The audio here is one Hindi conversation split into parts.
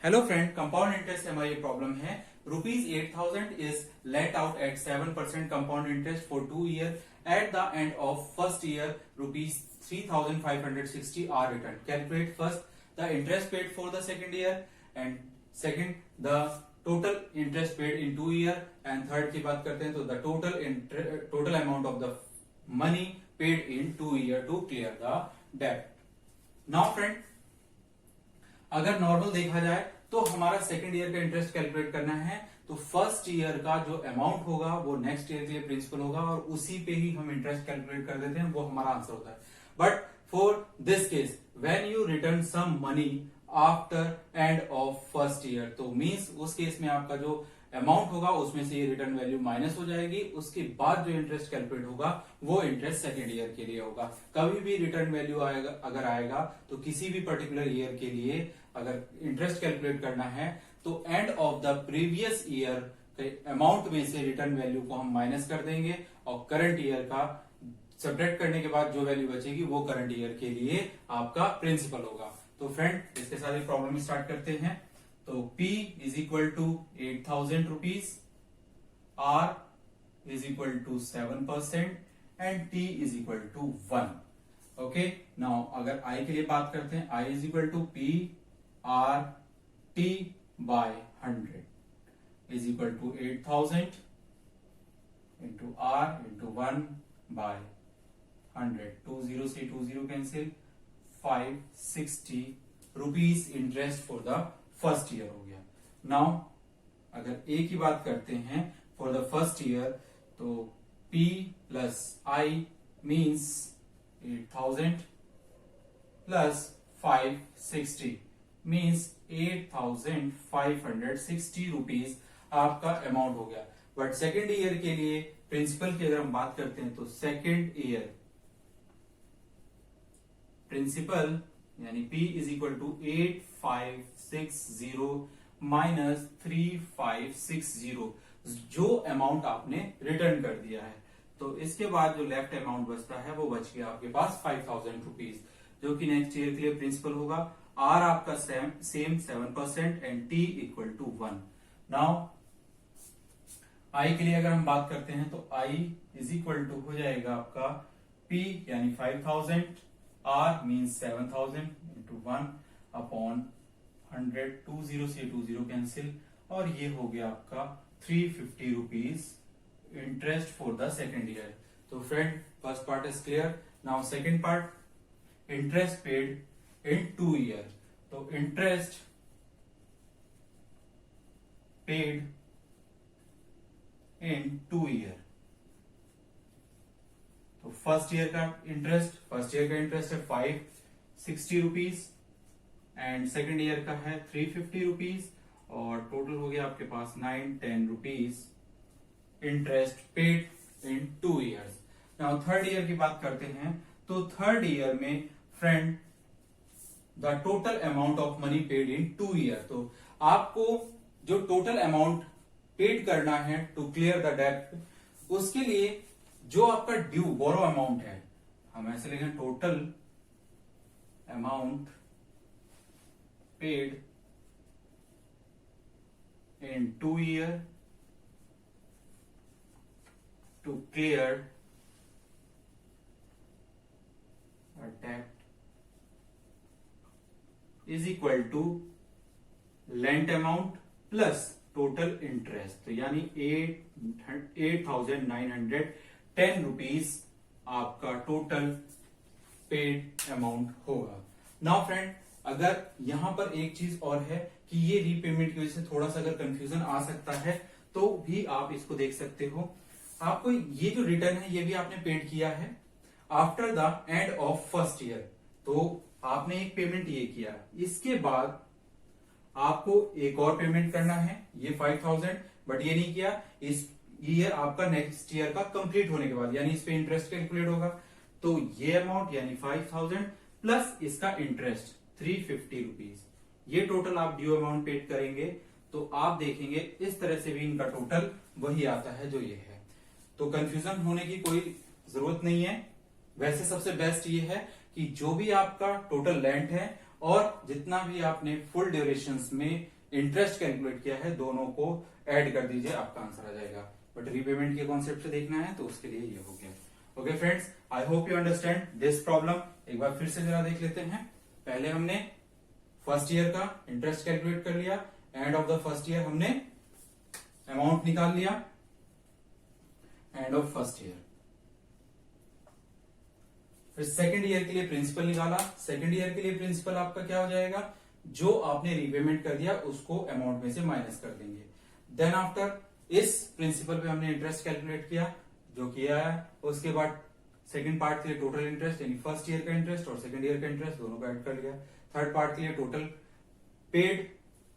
हेलो फ्रेंड, कंपाउंड इंटरेस्ट हमारी प्रॉब्लम है। ₹8,000 is let out at 7% compound interest for 2 year. At the end of first year ₹3,560 are return. Calculate first the interest paid for the second year and second the total interest paid in 2 year and third की बात करते हैं तो the total amount of the money paid in 2 year to clear the debt. Now friend, अगर नॉर्मल देखा जाए तो हमारा सेकेंड ईयर का इंटरेस्ट कैलकुलेट करना है तो फर्स्ट ईयर का जो अमाउंट होगा वो नेक्स्ट ईयर के लिए प्रिंसिपल होगा और उसी पे ही हम इंटरेस्ट कैलकुलेट कर देते हैं, वो हमारा आंसर होता है। But for this case when you return some money after end of first year, तो मींस उस केस में आपका जो अमाउंट होगा उसमें से ये रिटर्न वैल्यू माइनस हो जाएगी। उसके बाद जो इंटरेस्ट कैलकुलेट होगा वो इंटरेस्ट सेकेंड ईयर के लिए होगा। कभी भी रिटर्न वैल्यू अगर आएगा तो किसी भी पर्टिकुलर ईयर के लिए अगर इंटरेस्ट कैलकुलेट करना है तो end of the previous year के अमाउंट में से रिटर्न वैल्यू को हम माइनस कर देंगे और करंट ईयर का सब्ट्रैक्ट करने के बाद जो वैल्यू बचेगी वो करंट ईयर के लिए आपका प्रिंसिपल होगा। तो फ्रेंड, इसके साथ ही प्रॉब्लम स्टार्ट करते हैं। तो P is equal to 8,000 rupees, R is equal to 7% and T is equal to 1। Okay, now अगर I के लिए बात करते हैं, I is equal to P R T by 100 is equal to 8,000 into R into 1 by 100। 20 से 20 cancel, 560 rupees interest for the first year हो गया। नाउ अगर ए की बात करते हैं फॉर द फर्स्ट ईयर तो P plus I means 8,000 plus 560 means 8,560 rupees आपका अमाउंट हो गया। बट सेकेंड ईयर के लिए प्रिंसिपल की अगर हम बात करते हैं तो सेकेंड ईयर प्रिंसिपल यानी P is equal to 8,560 minus 3,560 जो अमाउंट आपने रिटर्न कर दिया है। तो इसके बाद जो लेफ्ट अमाउंट बचता है वो बच गया आपके पास 5,000 रुपीज, जो कि नेक्स्ट ईयर के लिए प्रिंसिपल होगा। R आपका same 7% and T equal to 1। Now I के लिए अगर हम बात करते हैं तो I इज इक्वल टू हो जाएगा आपका P यानी 5,000, R मीन्स 7,000 इंटू 1 अपॉन 100। 20 से 20 कैंसिल और ये हो गया आपका 350 rupees interest for the second year. तो friend, first part is clear. Now second part, interest paid in 2 year. तो इंटरेस्ट पेड इन 2 ईयर, तो फर्स्ट ईयर का इंटरेस्ट है 560 रुपीज एंड सेकेंड ईयर का है 350 रुपीज और टोटल हो गया आपके पास 910 rupees interest paid in 2 years. Now third year की बात करते हैं तो थर्ड ईयर में friend the total amount of money paid in 2 year. तो आपको जो टोटल अमाउंट पेड करना है टू क्लियर द डेट, उसके लिए जो आपका ड्यू बोरो अमाउंट है, हम ऐसे लिखें total amount paid in 2 year to clear debt is equal to lent amount plus total interest, तो यानी 8,910 रुपीज आपका टोटल पेड अमाउंट होगा। नाउ फ्रेंड, अगर यहां पर एक चीज और है कि ये रीपेमेंट की वजह से थोड़ा सा अगर कंफ्यूजन आ सकता है तो भी आप इसको देख सकते हो। आपको ये जो रिटर्न है ये भी आपने पेड किया है after the end of first year, तो आपने एक पेमेंट ये किया। इसके बाद आपको एक और पेमेंट करना है, ये 5,000, बट ये नहीं किया। इस ईयर आपका नेक्स्ट ईयर का कंप्लीट होने के बाद यानी इस पे इंटरेस्ट कैलकुलेट होगा, तो ये अमाउंट यानी 5,000 प्लस इसका इंटरेस्ट 350 रुपीज, ये टोटल आप ड्यू अमाउंट पेड करेंगे तो आप देखेंगे इस तरह से भी इनका टोटल वही आता है जो ये है। तो कंफ्यूजन होने की कोई जरूरत नहीं है। वैसे सबसे बेस्ट ये है कि जो भी आपका टोटल लेंथ है और जितना भी आपने फुल ड्यूरेशन में इंटरेस्ट कैलकुलेट किया है दोनों को ऐड कर दीजिए, आपका आंसर आ जाएगा। बट रीपेमेंट के कॉन्सेप्ट से देखना है तो उसके लिए ये हो गया। Okay friends, I hope you understand this problem. एक बार फिर से जरा देख लेते हैं। पहले हमने फर्स्ट ईयर का इंटरेस्ट कैलकुलेट कर लिया, end of the first year हमने अमाउंट निकाल लिया, एंड ऑफ फर्स्ट ईयर। फिर सेकंड ईयर के लिए प्रिंसिपल निकाला। सेकंड ईयर के लिए प्रिंसिपल आपका क्या हो जाएगा, जो आपने रीपेमेंट कर दिया उसको अमाउंट में से माइनस कर देंगे। देन आफ्टर इस प्रिंसिपल पे हमने इंटरेस्ट कैलकुलेट किया, जो किया है। उसके बाद सेकंड पार्ट के लिए टोटल इंटरेस्ट यानी फर्स्ट ईयर का इंटरेस्ट और सेकंड ईयर का इंटरेस्ट दोनों को ऐड कर लिया। थर्ड पार्ट के लिए total paid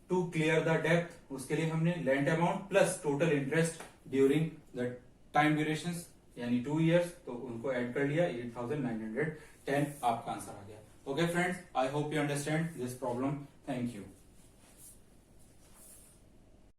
to clear the depth, उसके लिए हमने lent amount plus total interest during the time duration यानी 2 इयर्स, तो उनको ऐड कर लिया। 8,910 आपका आंसर आ गया। Okay friends, I hope you understand this problem. Thank you.